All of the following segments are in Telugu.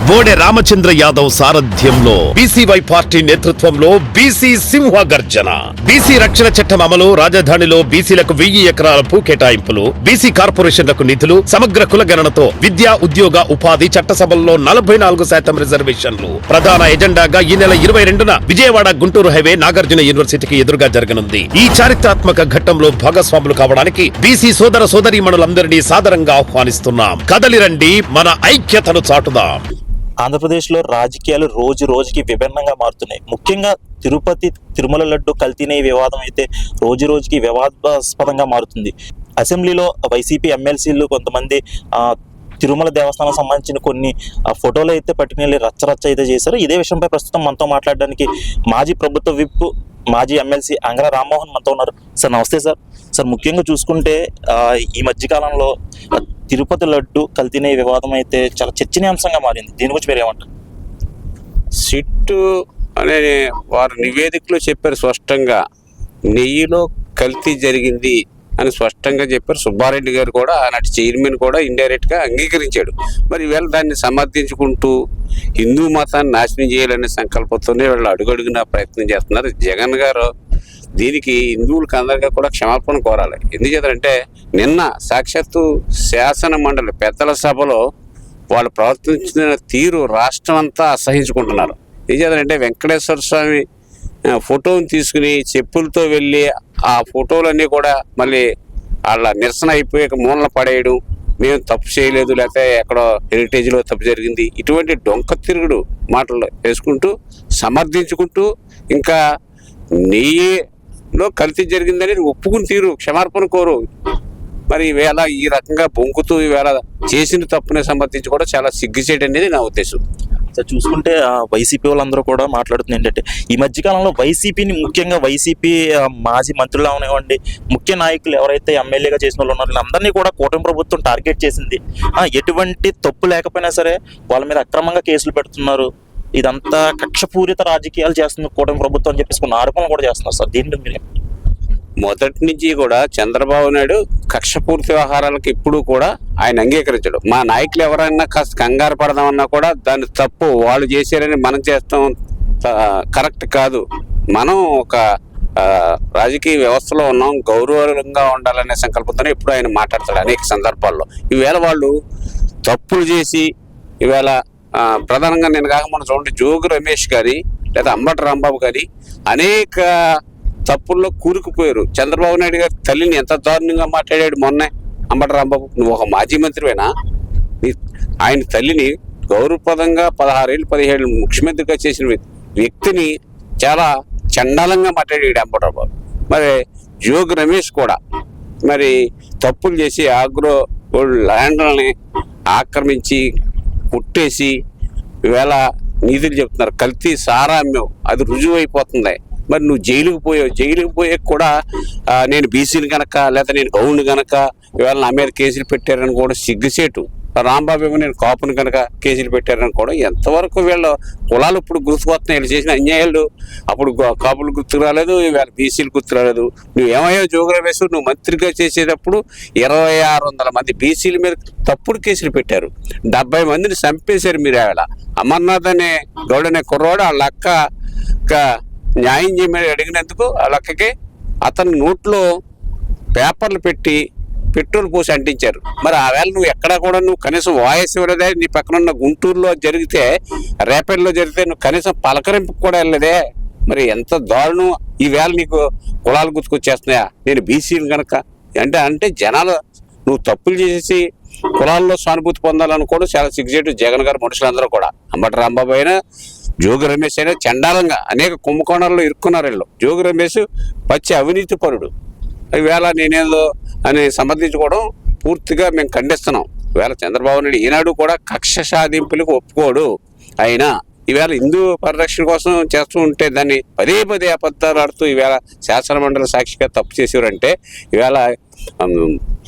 బోడే రామచంద్ర యాదవ్ సారథ్యంలో బీసీవై పార్టీ నేతృత్వంలో బీసీ సింహ గర్జన. బీసీ రక్షణ చట్టం అమలు, రాజధానిలో బీసీలకు 1000 ఎకరాల భూ కేటాయింపులు, బీసీ కార్పొరేషన్లకు నిధులు, సమగ్ర కులగణనతో విద్యా, ఉద్యోగ, ఉపాధి, చట్టసభల్లో 44% రిజర్వేషన్లు ప్రధాన ఎజెండాగా ఈ నెల 22న విజయవాడ గుంటూరు హైవే నాగార్జున యూనివర్సిటీకి ఎదురుగా జరగనుంది. ఈ చారిత్రాత్మక ఘట్టంలో భాగస్వాములు కావడానికి బీసీ సోదర సోదరీమణులందరినీ సాదరంగా ఆహ్వానిస్తున్నాం. కదలిరండి, మన ఐక్యతను చాటుదాం. ఆంధ్రప్రదేశ్లో రాజకీయాలు రోజు రోజుకి విభిన్నంగా మారుతున్నాయి. ముఖ్యంగా తిరుమల లడ్డు కల్తీనే వివాదం అయితే రోజు రోజుకి వివాదాస్పదంగా మారుతుంది. అసెంబ్లీలో వైసీపీ ఎమ్మెల్సీలు కొంతమంది తిరుమల దేవస్థానం సంబంధించిన కొన్ని ఫోటోలు అయితే పట్టుకుని రచ్చరచ్చ అయితే చేశారు. ఇదే విషయంపై ప్రస్తుతం మనతో మాట్లాడడానికి మాజీ ప్రభుత్వ విప్, మాజీ ఎమ్మెల్సీ అంగర రామ్మోహన్ మనతో ఉన్నారు. సార్ నమస్తే సార్. సార్ ముఖ్యంగా చూసుకుంటే ఈ మధ్యకాలంలో తిరుపతి లడ్డు కల్తీనే వివాదం అయితే చాలా చర్చనీయాంశంగా మారింది. దీని గురించి మీరు ఏమంటారు? సిట్ అనే వారు నివేదికలో చెప్పారు స్పష్టంగా, నెయ్యిలో కల్తీ జరిగింది అని స్పష్టంగా చెప్పారు. సుబ్బారెడ్డి గారు కూడా, ఆనాటి చైర్మన్ కూడా ఇండైరెక్ట్గా అంగీకరించాడు. మరి ఈవేళ దాన్ని సమర్థించుకుంటూ హిందూ మతాన్ని నాశనం చేయాలనే సంకల్పంతోనే వాళ్ళు అడుగడుగున ప్రయత్నం చేస్తున్నారు. జగన్ గారు దీనికి హిందువులకు అందరికీ కూడా క్షమాపణ కోరాలి. ఎందుచేతంటే నిన్న సాక్షాత్తు శాసన మండలి పెద్దల సభలో వాళ్ళు ప్రవర్తించిన తీరు రాష్ట్రం అంతా అసహించుకుంటున్నారు. ఎందుచేతంటే వెంకటేశ్వర స్వామి ఫోటోని తీసుకుని చెప్పులతో వెళ్ళి ఆ ఫోటోలన్నీ కూడా మళ్ళీ వాళ్ళ నిరసన అయిపోయాక మూలన పడేయడం, మేము తప్పు చేయలేదు, లేకపోతే ఎక్కడో హెరిటేజ్లో తప్పు జరిగింది, ఇటువంటి డొంక తిరుగుడు మాటలు వేసుకుంటూ సమర్థించుకుంటూ ఇంకా నెయ్యిలో కల్తీ జరిగిందని ఒప్పుకుని తీరు, క్షమార్పణ కోరు. మరి ఈవేళ ఈ రకంగా బొంకుతూ ఈవేళ చేసిన తప్పునే సమర్థించి కూడా చాలా సిగ్గుచేటు అనేది నా ఉద్దేశం. సార్ చూసుకుంటే వైసీపీ వాళ్ళందరూ కూడా మాట్లాడుతుంది ఏంటంటే ఈ మధ్యకాలంలో వైసీపీని, ముఖ్యంగా వైసీపీ మాజీ మంత్రులు అవనివ్వండి, ముఖ్య నాయకులు ఎవరైతే ఎమ్మెల్యేగా చేసిన వాళ్ళు ఉన్నారో అందరినీ కూడా కూటమి ప్రభుత్వం టార్గెట్ చేసింది. ఎటువంటి తప్పు లేకపోయినా సరే వాళ్ళ మీద అక్రమంగా కేసులు పెడుతున్నారు. ఇదంతా కక్షపూరిత రాజకీయాలు చేస్తుంది కూటమి ప్రభుత్వం అని చెప్పేసి కొన్ని ఆరోపణలు కూడా చేస్తున్నారు. సార్ దీంట్లో మీరు మొదటి నుంచి కూడా చంద్రబాబు నాయుడు కక్షపూర్తి వ్యవహారాలకు ఎప్పుడూ కూడా ఆయన అంగీకరించడు. మా నాయకులు ఎవరైనా కాస్త కంగారు పడదామన్నా కూడా దాన్ని తప్పు, వాళ్ళు చేశారని మనం చేస్తాం కరెక్ట్ కాదు. మనం ఒక రాజకీయ వ్యవస్థలో ఉన్నాం, గౌరవంగా ఉండాలనే సంకల్పంతోనే ఎప్పుడు ఆయన మాట్లాడతాడు అనేక సందర్భాల్లో. ఈవేళ వాళ్ళు తప్పులు చేసి ఈవేళ ప్రధానంగా నేను కాక మనం చూడండి జోగి రమేష్ గారి లేదా అంబటి రాంబాబు గారి అనేక తప్పుల్లో కూరుకుపోయారు. చంద్రబాబు నాయుడు గారి తల్లిని ఎంత దారుణంగా మాట్లాడాడు మొన్నే అంబటి రాంబాబు. నువ్వు ఒక మాజీ మంత్రివేనా? ఆయన తల్లిని గౌరవప్రదంగా 16 ఏళ్ళు 17 ఏళ్ళు ముఖ్యమంత్రిగా చేసిన వ్యక్తిని చాలా చండాలంగా మాట్లాడాడు అంబటి రాంబాబు. మరి జోగి రమేష్ కూడా మరి తప్పులు చేసి ఆగ్రో ల్యాండ్లని ఆక్రమించి కుట్టేసి ఈవేళ నీతులు చెప్తున్నారు. కల్తీ సారా అమ్మావు, అది రుజువు అయిపోతుంది. మరి నువ్వు జైలుకు పోయాక కూడా నేను బీసీని కనుక లేదా నేను గౌండ్ కనుక ఇవాళ నా మీద కేసులు పెట్టారని కూడా సిగ్గుసేటు. రాంబాబు ఏమో నేను కాపుని కనుక కేసులు పెట్టారని కూడా ఎంతవరకు వీళ్ళ కులాలు ఇప్పుడు గుర్తుకొస్తున్నాయి. వీళ్ళు చేసిన అన్యాయాలు అప్పుడు కాపులు గుర్తుకు రాలేదు, వీళ్ళ బీసీలు గుర్తు రాలేదు. నువ్వేమయ్యో జోగులు వేసు, నువ్వు మంత్రిగా చేసేటప్పుడు 2600 మంది బీసీల మీద తప్పుడు కేసులు పెట్టారు. 70 మందిని చంపేశారు మీరు. ఆవిడ అమర్నాథ్ అనే గౌడ్ అనే కుర్రవాడు వాళ్ళ అక్క న్యాయం చేయమని అడిగినందుకు వాళ్ళ అక్కకి అతని నోట్లో పేపర్లు పెట్టి పెట్రోల్ పోసి అంటించారు. మరి ఆ వేళ నువ్వు ఎక్కడా కూడా నువ్వు కనీసం వాయిస్ ఇవ్వలేదే. నీ పక్కన ఉన్న గుంటూరులో జరిగితే, రేపల్లిలో జరిగితే నువ్వు కనీసం పలకరింపు కూడా వెళ్ళలేదే. మరి ఎంత దారుణం. ఈ వేళ నీకు కులాలు గుర్తుకొచ్చేస్తున్నాయా? నేను బీసీలు కనుక అంటే జనాలు నువ్వు తప్పులు చేసేసి కులాల్లో సానుభూతి పొందాలనుకోవడం చాలా సిగ్గుచేటు. జగన్ గారు మనుషులందరూ కూడా, అంబటి రాంబాబు అయినా జోగి రమేష్ అయినా చండాలంగా అనేక కుంభకోణాల్లో ఇరుక్కున్నారు వీళ్ళు. జోగి రమేష్ పచ్చి అవినీతి పరుడు. ఈవేళ నేనేదో అని సమర్థించుకోవడం పూర్తిగా మేము ఖండిస్తున్నాం. ఈవేళ చంద్రబాబు నాయుడు ఈనాడు కూడా కక్ష సాధింపులకు ఒప్పుకోడు. అయినా ఈవేళ హిందూ పరిరక్షణ కోసం చేస్తూ ఉంటే దాన్ని పదే అబద్ధాలు ఆడుతూ ఈవేళ శాసనమండలి సాక్షిగా తప్పు చేసేవారంటే ఈవేళ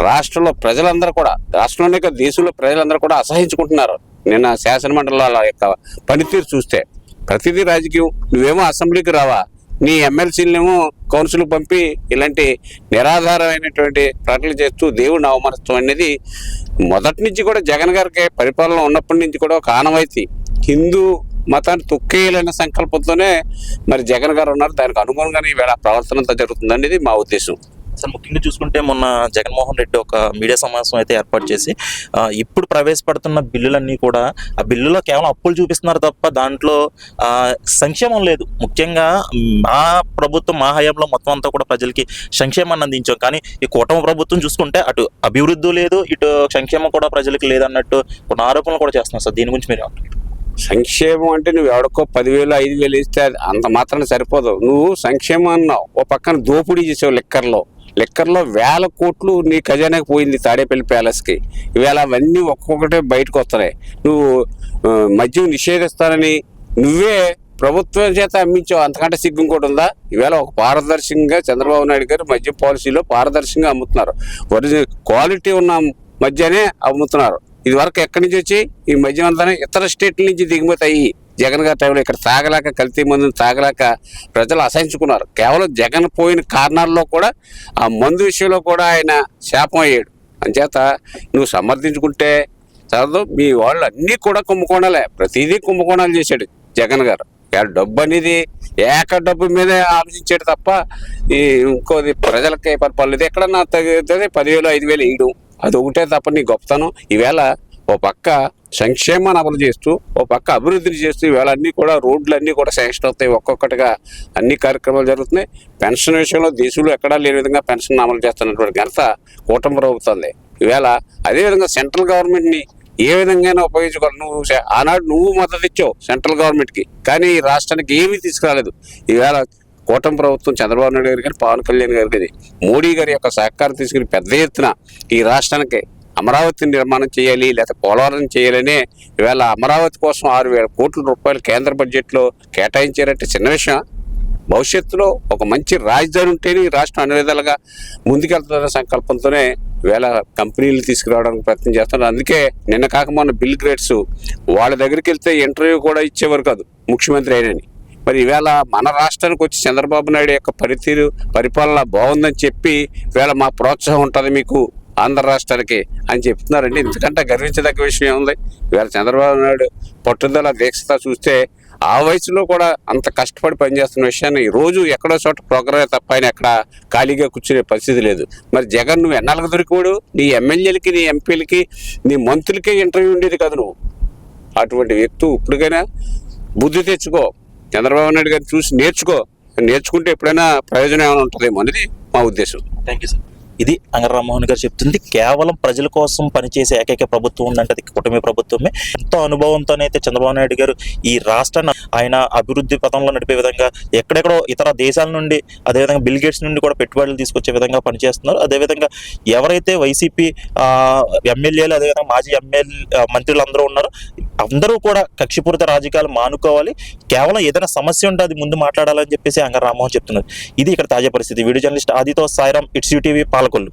రాష్ట్రంలో ప్రజలందరూ కూడా, రాష్ట్రంలోనే కాదు దేశంలో ప్రజలందరూ కూడా అసహించుకుంటున్నారు. నిన్న శాసనమండలి యొక్క పనితీరు చూస్తే ప్రతిదీ రాజకీయం. నువ్వేమో అసెంబ్లీకి రావా, నీ ఎమ్మెల్సీలనేమో కౌన్సిల్ పంపి ఇలాంటి నిరాధారమైనటువంటి ప్రకటనలు చేస్తూ దేవుడిని అవమానిస్తాం అనేది మొదటి నుంచి కూడా జగన్ గారికి పరిపాలన ఉన్నప్పటి నుంచి కూడా ఒక ఆనవాయితీ. హిందూ మతాన్ని తొక్కేయాలనే సంకల్పంతోనే మరి జగన్ గారు ఉన్నారు. దానికి అనుగుణంగానే ఈవేళ ప్రవర్తన అంతా జరుగుతుందండి, ఇది మా ఉద్దేశం. అసలు ముఖ్యంగా చూసుకుంటే మొన్న జగన్మోహన్ రెడ్డి ఒక మీడియా సమావేశం అయితే ఏర్పాటు చేసి ఇప్పుడు ప్రవేశపెడుతున్న బిల్లులన్నీ కూడా ఆ బిల్లులో కేవలం అప్పులు చూపిస్తున్నారు తప్ప దాంట్లో సంక్షేమం లేదు. ముఖ్యంగా మా ప్రభుత్వం మా హయాంలో మొత్తం అంతా కూడా ప్రజలకి సంక్షేమాన్ని అందించాం. కానీ ఈ కూటమి ప్రభుత్వం చూసుకుంటే అటు అభివృద్ధి లేదు, ఇటు సంక్షేమం కూడా ప్రజలకి లేదన్నట్టు కొన్ని ఆరోపణలు కూడా చేస్తున్నారు సార్. దీని గురించి మీరు సంక్షేమం అంటే నువ్వు ఎవడికో 10,000 5,000 ఇస్తే అంత మాత్రాన సరిపోదు. నువ్వు సంక్షేమం అన్నావు, ఓ పక్కన దోపిడీ చేసావు. లిక్కర్లో 1,000 కోట్లు నీ ఖజానాకి పోయింది తాడేపల్లి ప్యాలెస్కి. ఇవాళ అవన్నీ ఒక్కొక్కటే బయటకు వస్తున్నాయి. నువ్వు మద్యం నిషేధిస్తానని నువ్వే ప్రభుత్వం చేత అమ్మించావు, అంతకంటే సిగ్గు ఇంకోటి ఉందా? ఈవేళ ఒక పారదర్శకంగా చంద్రబాబు నాయుడు గారు మద్యం పాలసీలో పారదర్శకంగా అమ్ముతున్నారు. ఒరిజినల్ క్వాలిటీ ఉన్న మద్యానే అమ్ముతున్నారు. ఇది వరకు ఎక్కడి నుంచి వచ్చి ఈ మద్యం అంతా ఇతర స్టేట్ల నుంచి దిగుమతి అయ్యి జగన్ గారి టైంలో ఇక్కడ తాగలేక, కల్తీ మందుని తాగలేక ప్రజలు అసహించుకున్నారు. కేవలం జగన్ పోయిన కారణాల్లో కూడా ఆ మందు విషయంలో కూడా ఆయన శాపం అయ్యాడు. అంచేత నువ్వు సమర్థించుకుంటే చదవదు. మీ వాళ్ళు అన్నీ కూడా కుంభకోణాలే, ప్రతిదీ కుంభకోణాలు చేశాడు జగన్ గారు. డబ్బు అనేది డబ్బు మీదే ఆలోచించాడు తప్ప ఈ ఇంకోది ప్రజలకి పర్లేదు. ఎక్కడన్నా తగ్గితే 10,000 5,000 వేయడం, అది ఒకటే తప్ప నీ గొప్పతనం. ఈవేళ ఓ పక్క సంక్షేమాన్ని అమలు చేస్తూ, ఓ పక్క అభివృద్ధిని చేస్తూ ఈవేళ అన్నీ కూడా రోడ్లన్నీ కూడా శాంక్షన్ అవుతాయి. ఒక్కొక్కటిగా అన్ని కార్యక్రమాలు జరుగుతున్నాయి. పెన్షన్ విషయంలో దేశంలో ఎక్కడా లేని విధంగా పెన్షన్ అమలు చేస్తున్నటువంటి ఘనత కూటమి ప్రభుత్వంది. ఈవేళ అదేవిధంగా సెంట్రల్ గవర్నమెంట్ని ఏ విధంగా ఉపయోగించుకోవాలి. నువ్వు ఆనాడు నువ్వు మద్దతు ఇచ్చావు సెంట్రల్ గవర్నమెంట్కి, కానీ ఈ రాష్ట్రానికి ఏమీ తీసుకురాలేదు. ఈవేళ కూటమి ప్రభుత్వం చంద్రబాబు నాయుడు గారు కానీ పవన్ కళ్యాణ్ గారికి మోడీ గారి యొక్క సహకారం తీసుకుని పెద్ద ఎత్తున ఈ రాష్ట్రానికి అమరావతి నిర్మాణం చేయాలి, లేకపోతే పోలవరం చేయాలని ఈవేళ అమరావతి కోసం 6,000 కోట్ల రూపాయలు కేంద్ర బడ్జెట్లో కేటాయించారంటే చిన్న విషయం. భవిష్యత్తులో ఒక మంచి రాజధాని ఉంటేనే ఈ రాష్ట్రం అన్ని విధాలుగా ముందుకెళ్తున్న సంకల్పంతోనే ఈవేళ కంపెనీలు తీసుకురావడానికి ప్రయత్నం చేస్తున్నారు. అందుకే నిన్న కాక మొన్న బిల్ గ్రేట్స్ వాళ్ళ దగ్గరికి వెళ్తే ఇంటర్వ్యూ కూడా ఇచ్చేవారు కాదు ముఖ్యమంత్రి అయినని. మరి ఈవేళ మన రాష్ట్రానికి వచ్చి చంద్రబాబు నాయుడు యొక్క పనితీరు పరిపాలన బాగుందని చెప్పి ఈవేళ మా ప్రోత్సాహం ఉంటుంది మీకు ఆంధ్ర రాష్ట్రానికి అని చెప్తున్నారండి. ఎందుకంటే గర్వించదగ్గ విషయం ఏముంది? ఈవేళ చంద్రబాబు నాయుడు పట్టుదల దీక్షత చూస్తే ఆ వయసులో కూడా అంత కష్టపడి పనిచేస్తున్న విషయాన్ని రోజు ఎక్కడో చోట ప్రోగ్రామే తప్ప ఆయన ఎక్కడ ఖాళీగా కూర్చునే పరిస్థితి లేదు. మరి జగన్ నువ్వు ఎన్నాళ్ళకి దొరికివాడు? నీ ఎమ్మెల్యేలకి, నీ ఎంపీలకి, నీ మంత్రులకే ఇంటర్వ్యూ ఉండేది కాదు. నువ్వు అటువంటి వ్యక్తి ఇప్పటికైనా బుద్ధి తెచ్చుకో, చంద్రబాబు నాయుడు గారిని చూసి నేర్చుకుంటే ఎప్పుడైనా ప్రయోజనం ఏమైనా ఉంటుందేమో అనేది మా ఉద్దేశం. Thank you sir. ఇది అంగర రామ్మోహన్ గారు చెప్తుంది. కేవలం ప్రజల కోసం పనిచేసే ఏకైక ప్రభుత్వం ఉందంటే అది కూటమి ప్రభుత్వమే. ఎంతో అనుభవంతోనైతే చంద్రబాబు నాయుడు గారు ఈ రాష్ట్రాన్ని ఆయన అభివృద్ధి పథంలో నడిపే విధంగా ఎక్కడెక్కడో ఇతర దేశాల నుండి, అదేవిధంగా బిల్ గేట్స్ నుండి కూడా పెట్టుబడులు తీసుకొచ్చే విధంగా పనిచేస్తున్నారు. అదేవిధంగా ఎవరైతే వైసీపీ ఎమ్మెల్యేలు, అదేవిధంగా మాజీ మంత్రులు అందరూ ఉన్నారో అందరూ కూడా కక్షిపూరిత రాజకీయాలు మానుకోవాలి. కేవలం ఏదైనా సమస్య ఉంటే అది ముందు మాట్లాడాలని చెప్పేసి అంగర రామ్మోహన్ చెప్తున్నారు. ఇది ఇక్కడ తాజా పరిస్థితి. వీడియో జర్నలిస్ట్ ఆదితో సాయిరాం, ఇట్స్ టీవీ, పాలకొల్లు.